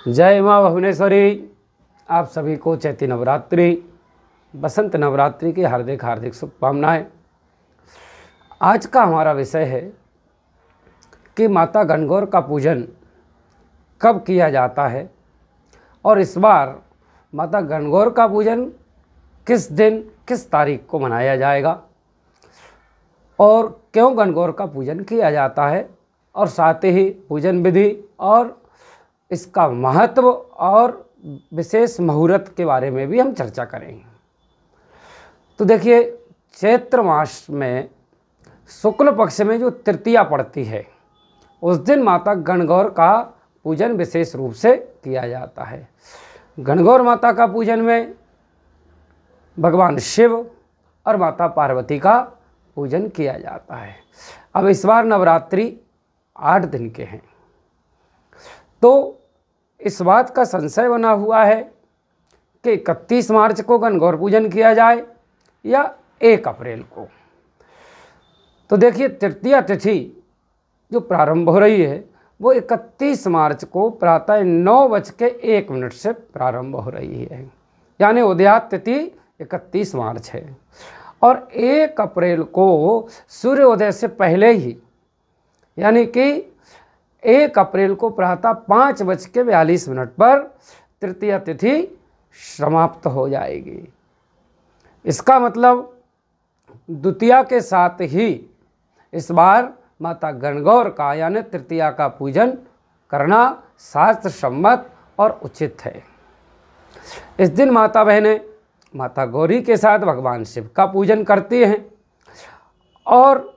जय माँ भुवनेश्वरी। आप सभी को चैती नवरात्रि, बसंत नवरात्रि की हार्दिक हार्दिक शुभकामनाएं। आज का हमारा विषय है कि माता गणगौर का पूजन कब किया जाता है और इस बार माता गणगौर का पूजन किस दिन किस तारीख को मनाया जाएगा और क्यों गणगौर का पूजन किया जाता है, और साथ ही पूजन विधि और इसका महत्व और विशेष मुहूर्त के बारे में भी हम चर्चा करेंगे। तो देखिए, चैत्र मास में शुक्ल पक्ष में जो तृतीया पड़ती है उस दिन माता गणगौर का पूजन विशेष रूप से किया जाता है। गणगौर माता का पूजन में भगवान शिव और माता पार्वती का पूजन किया जाता है। अब इस बार नवरात्रि 8 दिन के हैं, तो इस बात का संशय बना हुआ है कि 31 मार्च को गणगौर पूजन किया जाए या 1 अप्रैल को। तो देखिए, तृतीया तिथि जो प्रारंभ हो रही है वो 31 मार्च को प्रातः 9:01 से प्रारंभ हो रही है, यानी उदयात तिथि 31 मार्च है। और 1 अप्रैल को सूर्योदय से पहले ही, यानी कि 1 अप्रैल को प्रातः 5:42 पर तृतीया तिथि समाप्त हो जाएगी। इसका मतलब द्वितीया के साथ ही इस बार माता गणगौर का यानी तृतीया का पूजन करना शास्त्र सम्मत और उचित है। इस दिन माता बहनें माता गौरी के साथ भगवान शिव का पूजन करती हैं और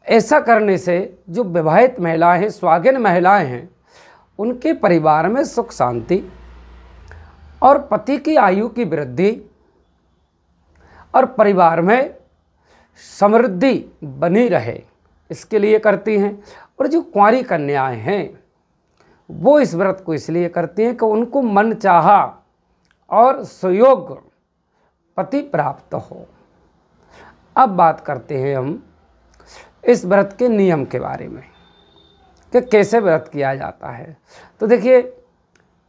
ऐसा करने से जो विवाहित महिलाएं हैं, सुहागिन महिलाएं हैं, उनके परिवार में सुख शांति और पति की आयु की वृद्धि और परिवार में समृद्धि बनी रहे, इसके लिए करती हैं। और जो कुंवारी कन्याएं हैं वो इस व्रत को इसलिए करती हैं कि उनको मनचाहा और सुयोग्य पति प्राप्त हो। अब बात करते हैं हम इस व्रत के नियम के बारे में कि कैसे व्रत किया जाता है। तो देखिए,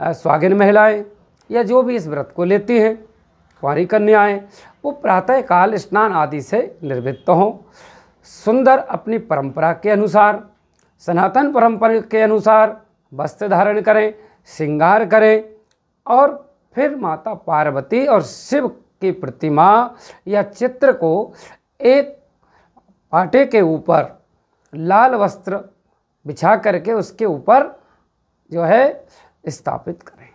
सुहागिन महिलाएं या जो भी इस व्रत को लेती हैं, कुंवारी कन्याएं, वो प्रातःकाल स्नान आदि से निर्वृत्त हों, सुंदर अपनी परंपरा के अनुसार, सनातन परंपरा के अनुसार वस्त्र धारण करें, श्रृंगार करें और फिर माता पार्वती और शिव की प्रतिमा या चित्र को एक पाटे के ऊपर लाल वस्त्र बिछा करके उसके ऊपर जो है स्थापित करें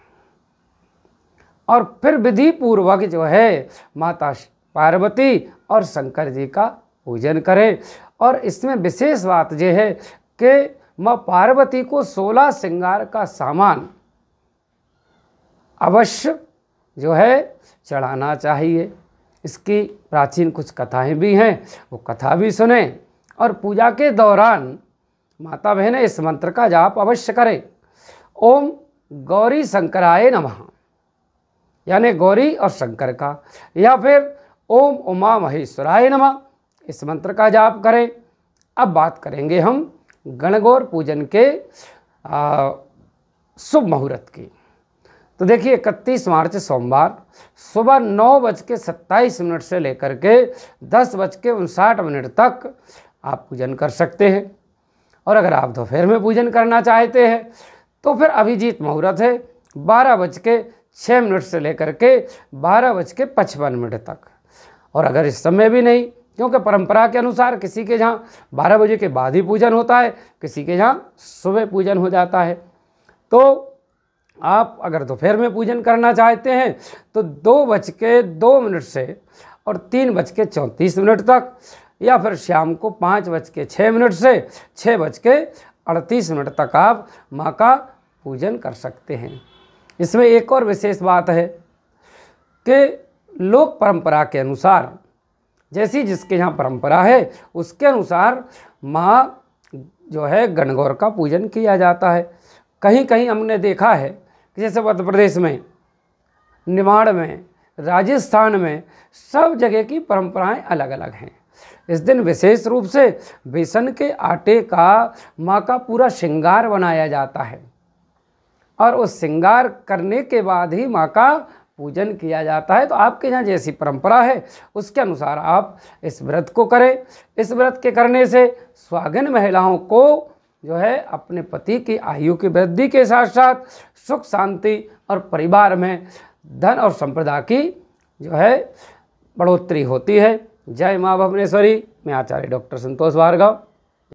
और फिर विधि पूर्वक जो है माता पार्वती और शंकर जी का पूजन करें। और इसमें विशेष बात यह है कि माँ पार्वती को 16 श्रृंगार का सामान अवश्य जो है चढ़ाना चाहिए। इसकी प्राचीन कुछ कथाएं भी हैं, वो कथा भी सुने और पूजा के दौरान माता बहनें इस मंत्र का जाप अवश्य करें। ओम गौरी शंकराय नमः, यानी गौरी और शंकर का, या फिर ओम उमा महेश्वराय नमः, इस मंत्र का जाप करें। अब बात करेंगे हम गणगौर पूजन के शुभ मुहूर्त की। तो देखिए, 31 मार्च सोमवार सुबह 9:27 से लेकर के 10:59 तक आप पूजन कर सकते हैं। और अगर आप दोपहर में पूजन करना चाहते हैं तो फिर अभिजीत मुहूर्त है 12:06 से लेकर के 12:55 तक। और अगर इस समय भी नहीं, क्योंकि परंपरा के अनुसार किसी के जहाँ 12 बजे के बाद ही पूजन होता है, किसी के जहाँ सुबह पूजन हो जाता है, तो आप अगर दोपहर में पूजन करना चाहते हैं तो 2:02 से और 3:34 तक, या फिर शाम को 5:06 से 6:38 तक आप माँ का पूजन कर सकते हैं। इसमें एक और विशेष बात है कि लोक परंपरा के अनुसार, जैसी जिसके यहाँ परंपरा है उसके अनुसार माँ जो है गणगौर का पूजन किया जाता है। कहीं कहीं हमने देखा है कि जैसे मध्य प्रदेश में, निमाड़ में, राजस्थान में, सब जगह की परंपराएं अलग अलग हैं। इस दिन विशेष रूप से बेसन के आटे का माँ का पूरा श्रृंगार बनाया जाता है और उस श्रृंगार करने के बाद ही माँ का पूजन किया जाता है। तो आपके यहाँ जैसी परंपरा है उसके अनुसार आप इस व्रत को करें। इस व्रत के करने से सुहागिन महिलाओं को जो है अपने पति की आयु की वृद्धि के साथ साथ सुख शांति और परिवार में धन और संपदा की जो है बढ़ोतरी होती है। जय माँ भुवनेश्वरी। मैं आचार्य डॉक्टर संतोष भार्गव।